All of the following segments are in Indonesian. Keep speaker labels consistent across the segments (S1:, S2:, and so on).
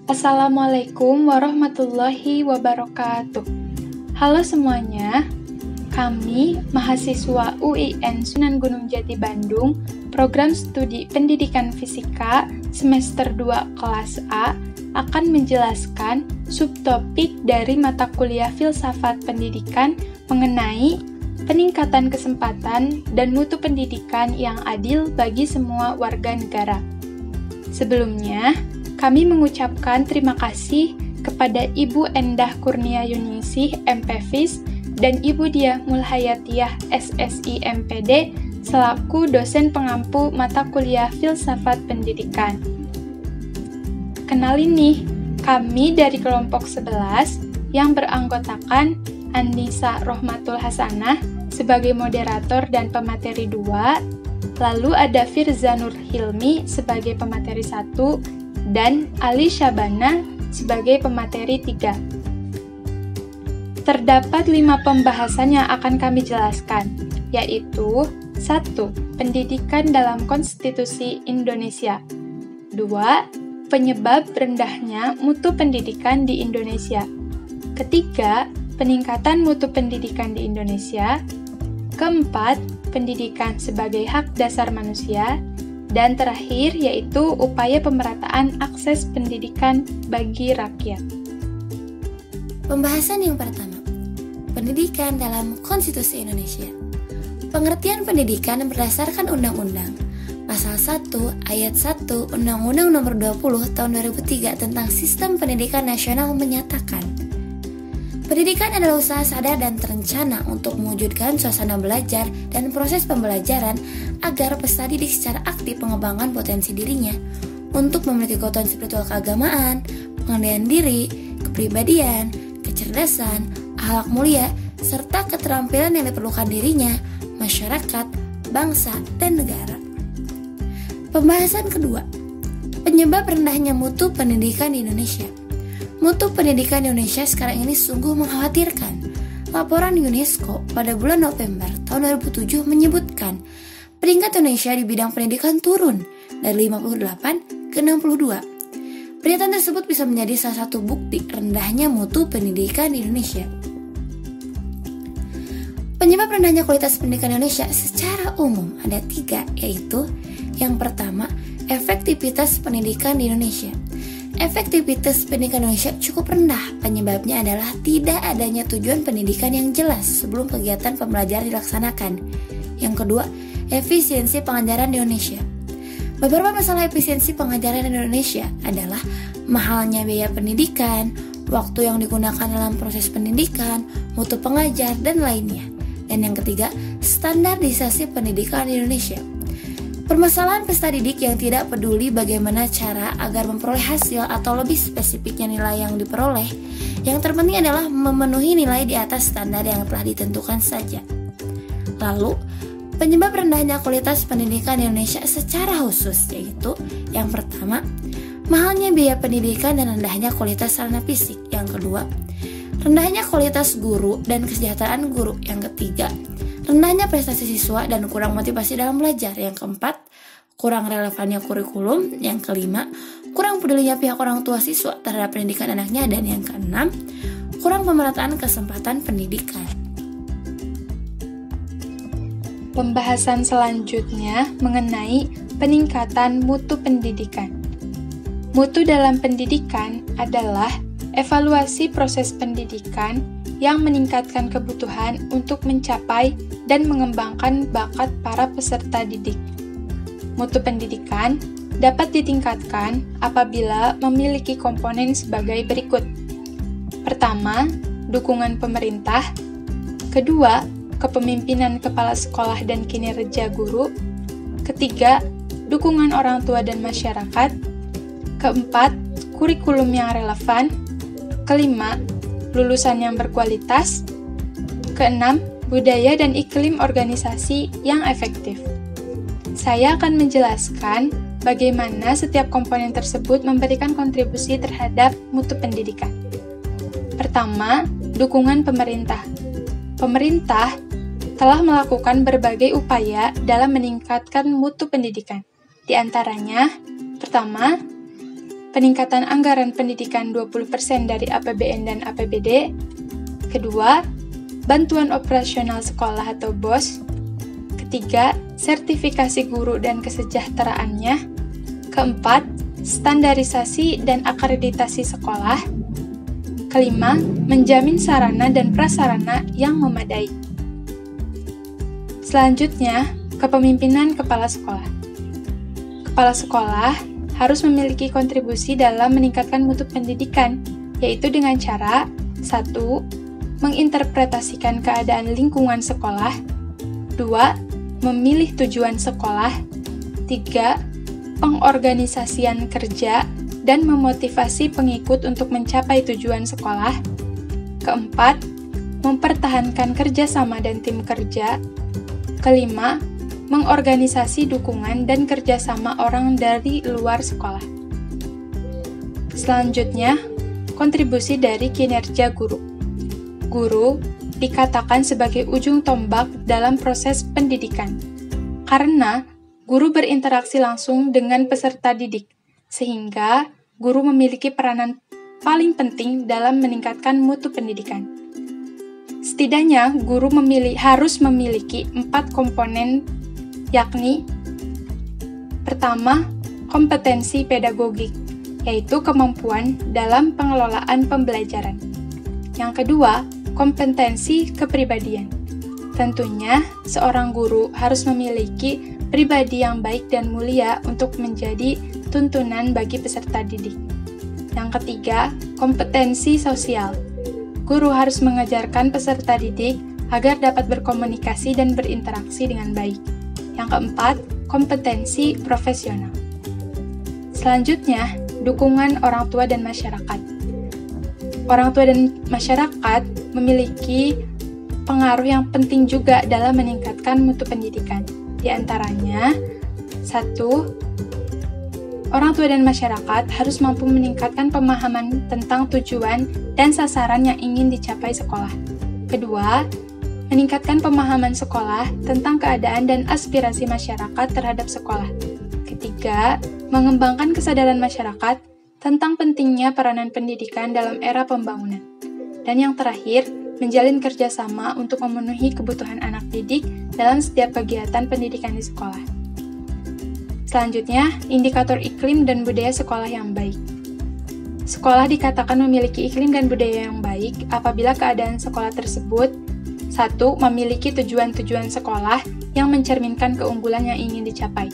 S1: Assalamualaikum warahmatullahi wabarakatuh. Halo semuanya, kami mahasiswa UIN Sunan Gunung Jati Bandung, Program Studi Pendidikan Fisika semester 2 kelas A akan menjelaskan subtopik dari mata kuliah Filsafat Pendidikan mengenai peningkatan kesempatan dan mutu pendidikan yang adil bagi semua warga negara. Sebelumnya, kami mengucapkan terima kasih kepada Ibu Endah Kurnia Yuningsih, MPFIS, dan Ibu Diah Mulhayatiyah, SSI MPD, selaku dosen pengampu mata kuliah Filsafat Pendidikan. Kenalin nih, kami dari kelompok 11 yang beranggotakan Anissa Rohmatul Hasanah sebagai moderator dan pemateri 2, lalu ada Firza Nur Hilmi sebagai pemateri 1, dan Ali Syabana sebagai pemateri 3. Terdapat 5 pembahasan yang akan kami jelaskan, yaitu 1. Pendidikan dalam Konstitusi Indonesia. 2. Penyebab rendahnya mutu pendidikan di Indonesia. Ketiga, peningkatan mutu pendidikan di Indonesia. Keempat, pendidikan sebagai hak dasar manusia. Dan terakhir, yaitu upaya pemerataan akses pendidikan bagi rakyat.
S2: Pembahasan yang pertama, pendidikan dalam Konstitusi Indonesia. Pengertian pendidikan berdasarkan Undang-Undang Pasal 1 Ayat 1 Undang-Undang Nomor 20 Tahun 2003 tentang Sistem Pendidikan Nasional menyatakan, pendidikan adalah usaha sadar dan terencana untuk mewujudkan suasana belajar dan proses pembelajaran agar peserta didik secara aktif mengembangkan potensi dirinya untuk memiliki kekuatan spiritual keagamaan, pengendalian diri, kepribadian, kecerdasan, akhlak mulia, serta keterampilan yang diperlukan dirinya, masyarakat, bangsa, dan negara. Pembahasan kedua, penyebab rendahnya mutu pendidikan di Indonesia. Mutu pendidikan di Indonesia sekarang ini sungguh mengkhawatirkan. Laporan UNESCO pada bulan November tahun 2007 menyebutkan peringkat Indonesia di bidang pendidikan turun dari 58 ke 62. Pernyataan tersebut bisa menjadi salah satu bukti rendahnya mutu pendidikan di Indonesia. Penyebab rendahnya kualitas pendidikan Indonesia secara umum ada 3, yaitu yang pertama, efektivitas pendidikan di Indonesia. Efektivitas pendidikan Indonesia cukup rendah. Penyebabnya adalah tidak adanya tujuan pendidikan yang jelas sebelum kegiatan pembelajaran dilaksanakan. Yang kedua, efisiensi pengajaran di Indonesia. Beberapa masalah efisiensi pengajaran di Indonesia adalah mahalnya biaya pendidikan, waktu yang digunakan dalam proses pendidikan, mutu pengajar, dan lainnya. Dan yang ketiga, standarisasi pendidikan di Indonesia. Permasalahan peserta didik yang tidak peduli bagaimana cara agar memperoleh hasil atau lebih spesifiknya nilai yang diperoleh. Yang terpenting adalah memenuhi nilai di atas standar yang telah ditentukan saja. Lalu, penyebab rendahnya kualitas pendidikan di Indonesia secara khusus yaitu yang pertama, mahalnya biaya pendidikan dan rendahnya kualitas sarana fisik. Yang kedua, rendahnya kualitas guru dan kesejahteraan guru. Yang ketiga, rendahnya prestasi siswa dan kurang motivasi dalam belajar. Yang keempat, kurang relevannya kurikulum. Yang kelima, kurang pedulinya pihak orang tua siswa terhadap pendidikan anaknya. Dan yang keenam, kurang pemerataan kesempatan pendidikan.
S1: Pembahasan selanjutnya mengenai peningkatan mutu pendidikan. Mutu dalam pendidikan adalah evaluasi proses pendidikan yang meningkatkan kebutuhan untuk mencapai dan mengembangkan bakat para peserta didik. Mutu pendidikan dapat ditingkatkan apabila memiliki komponen sebagai berikut. Pertama, dukungan pemerintah. Kedua, kepemimpinan kepala sekolah dan kinerja guru. Ketiga, dukungan orang tua dan masyarakat. Keempat, kurikulum yang relevan. Kelima, lulusan yang berkualitas. Keenam, budaya dan iklim organisasi yang efektif. Saya akan menjelaskan bagaimana setiap komponen tersebut memberikan kontribusi terhadap mutu pendidikan. Pertama, dukungan pemerintah. Pemerintah telah melakukan berbagai upaya dalam meningkatkan mutu pendidikan. Di antaranya, pertama, peningkatan anggaran pendidikan 20% dari APBN dan APBD. Kedua, bantuan operasional sekolah atau BOS. Ketiga, sertifikasi guru dan kesejahteraannya. Keempat, standarisasi dan akreditasi sekolah. Kelima, menjamin sarana dan prasarana yang memadai. Selanjutnya, kepemimpinan kepala sekolah. Kepala sekolah harus memiliki kontribusi dalam meningkatkan mutu pendidikan, yaitu dengan cara 1. Menginterpretasikan keadaan lingkungan sekolah. 2. Memilih tujuan sekolah. 3. Pengorganisasian kerja dan memotivasi pengikut untuk mencapai tujuan sekolah. Keempat, mempertahankan kerjasama dan tim kerja. Kelima, mengorganisasi dukungan dan kerjasama orang dari luar sekolah. Selanjutnya, kontribusi dari kinerja guru. Guru dikatakan sebagai ujung tombak dalam proses pendidikan, karena guru berinteraksi langsung dengan peserta didik, sehingga guru memiliki peranan paling penting dalam meningkatkan mutu pendidikan. Setidaknya, guru harus memiliki 4 komponen, yakni pertama, kompetensi pedagogik, yaitu kemampuan dalam pengelolaan pembelajaran. Yang kedua, kompetensi kepribadian. Tentunya, seorang guru harus memiliki pribadi yang baik dan mulia untuk menjadi tuntunan bagi peserta didik. Yang ketiga, kompetensi sosial. Guru harus mengajarkan peserta didik agar dapat berkomunikasi dan berinteraksi dengan baik. Yang keempat, kompetensi profesional. Selanjutnya, dukungan orang tua dan masyarakat. Orang tua dan masyarakat memiliki pengaruh yang penting juga dalam meningkatkan mutu pendidikan. Di antaranya, 1. Orang tua dan masyarakat harus mampu meningkatkan pemahaman tentang tujuan dan sasaran yang ingin dicapai sekolah. Kedua, meningkatkan pemahaman sekolah tentang keadaan dan aspirasi masyarakat terhadap sekolah. Ketiga, mengembangkan kesadaran masyarakat tentang pentingnya peranan pendidikan dalam era pembangunan. Dan yang terakhir, menjalin kerjasama untuk memenuhi kebutuhan anak didik dalam setiap kegiatan pendidikan di sekolah. Selanjutnya, indikator iklim dan budaya sekolah yang baik. Sekolah dikatakan memiliki iklim dan budaya yang baik apabila keadaan sekolah tersebut 1. Memiliki tujuan-tujuan sekolah yang mencerminkan keunggulan yang ingin dicapai.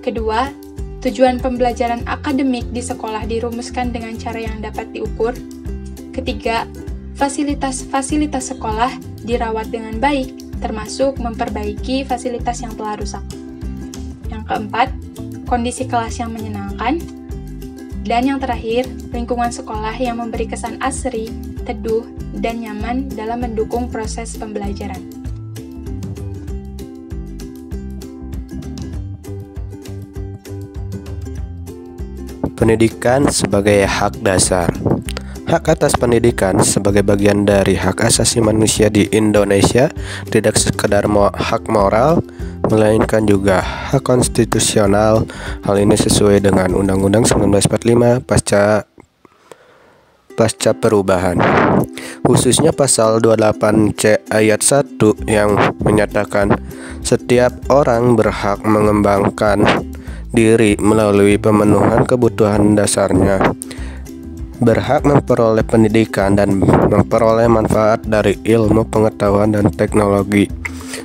S1: Kedua, tujuan pembelajaran akademik di sekolah dirumuskan dengan cara yang dapat diukur. Ketiga, fasilitas-fasilitas sekolah dirawat dengan baik, termasuk memperbaiki fasilitas yang telah rusak. Yang keempat, kondisi kelas yang menyenangkan. Dan yang terakhir, lingkungan sekolah yang memberi kesan asri, teduh, dan nyaman dalam mendukung proses pembelajaran.
S3: Pendidikan sebagai hak dasar. Hak atas pendidikan sebagai bagian dari hak asasi manusia di Indonesia tidak sekedar hak moral, melainkan juga hak konstitusional. Hal ini sesuai dengan Undang-Undang 1945 pasca perubahan, khususnya pasal 28C ayat 1 yang menyatakan setiap orang berhak mengembangkan diri melalui pemenuhan kebutuhan dasarnya, berhak memperoleh pendidikan dan memperoleh manfaat dari ilmu, pengetahuan, dan teknologi,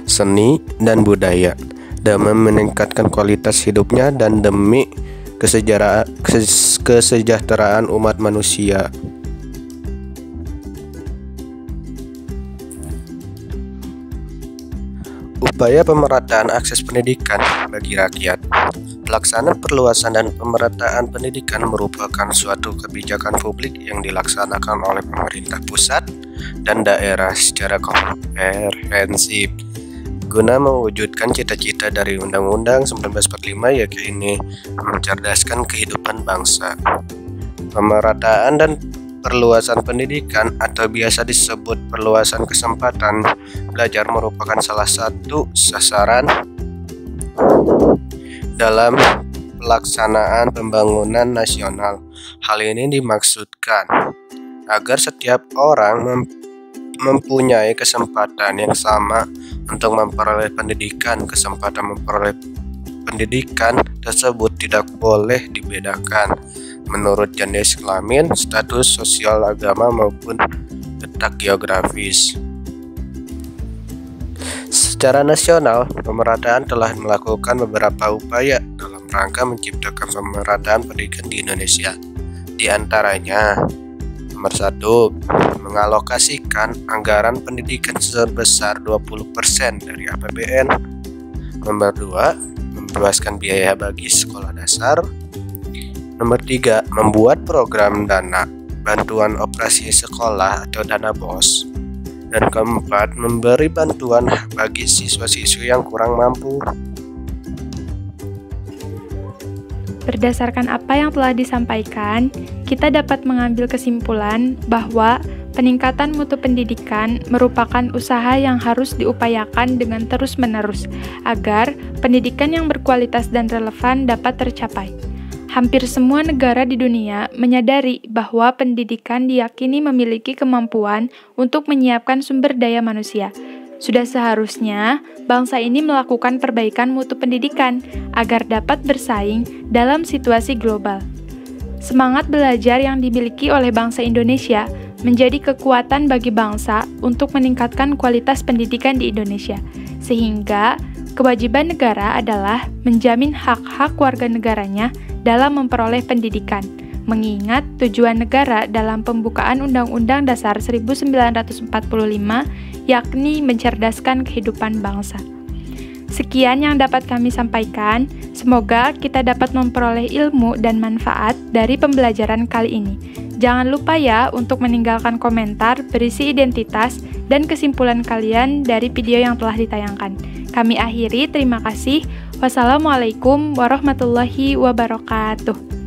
S3: seni, dan budaya, demi meningkatkan kualitas hidupnya dan demi kesejahteraan umat manusia. Upaya pemerataan akses pendidikan bagi rakyat. Pelaksanaan perluasan dan pemerataan pendidikan merupakan suatu kebijakan publik yang dilaksanakan oleh pemerintah pusat dan daerah secara komprehensif guna mewujudkan cita-cita dari Undang-Undang 1945, yaitu ini mencerdaskan kehidupan bangsa. Pemerataan dan perluasan pendidikan atau biasa disebut perluasan kesempatan belajar merupakan salah satu sasaran dalam pelaksanaan pembangunan nasional. Hal ini dimaksudkan agar setiap orang mempunyai kesempatan yang sama untuk memperoleh pendidikan. Kesempatan memperoleh pendidikan tersebut tidak boleh dibedakan menurut jenis kelamin, status sosial, agama, maupun letak geografis. Secara nasional, pemerataan telah melakukan beberapa upaya dalam rangka menciptakan pemerataan pendidikan di Indonesia. Di antaranya, nomor 1, mengalokasikan anggaran pendidikan sebesar 20% dari APBN. Nomor 2, membebaskan biaya bagi sekolah dasar. Nomor 3, membuat program dana bantuan operasi sekolah atau dana BOS. Dan keempat, memberi bantuan bagi siswa-siswi yang kurang mampu.
S1: Berdasarkan apa yang telah disampaikan, kita dapat mengambil kesimpulan bahwa peningkatan mutu pendidikan merupakan usaha yang harus diupayakan dengan terus-menerus agar pendidikan yang berkualitas dan relevan dapat tercapai. Hampir semua negara di dunia menyadari bahwa pendidikan diyakini memiliki kemampuan untuk menyiapkan sumber daya manusia. Sudah seharusnya bangsa ini melakukan perbaikan mutu pendidikan agar dapat bersaing dalam situasi global. Semangat belajar yang dimiliki oleh bangsa Indonesia menjadi kekuatan bagi bangsa untuk meningkatkan kualitas pendidikan di Indonesia, sehingga kewajiban negara adalah menjamin hak-hak warga negaranya dalam memperoleh pendidikan, mengingat tujuan negara dalam pembukaan Undang-Undang Dasar 1945 yakni mencerdaskan kehidupan bangsa. Sekian yang dapat kami sampaikan, semoga kita dapat memperoleh ilmu dan manfaat dari pembelajaran kali ini. Jangan lupa ya untuk meninggalkan komentar berisi identitas dan kesimpulan kalian dari video yang telah ditayangkan. Kami akhiri, terima kasih. Wassalamualaikum warahmatullahi wabarakatuh.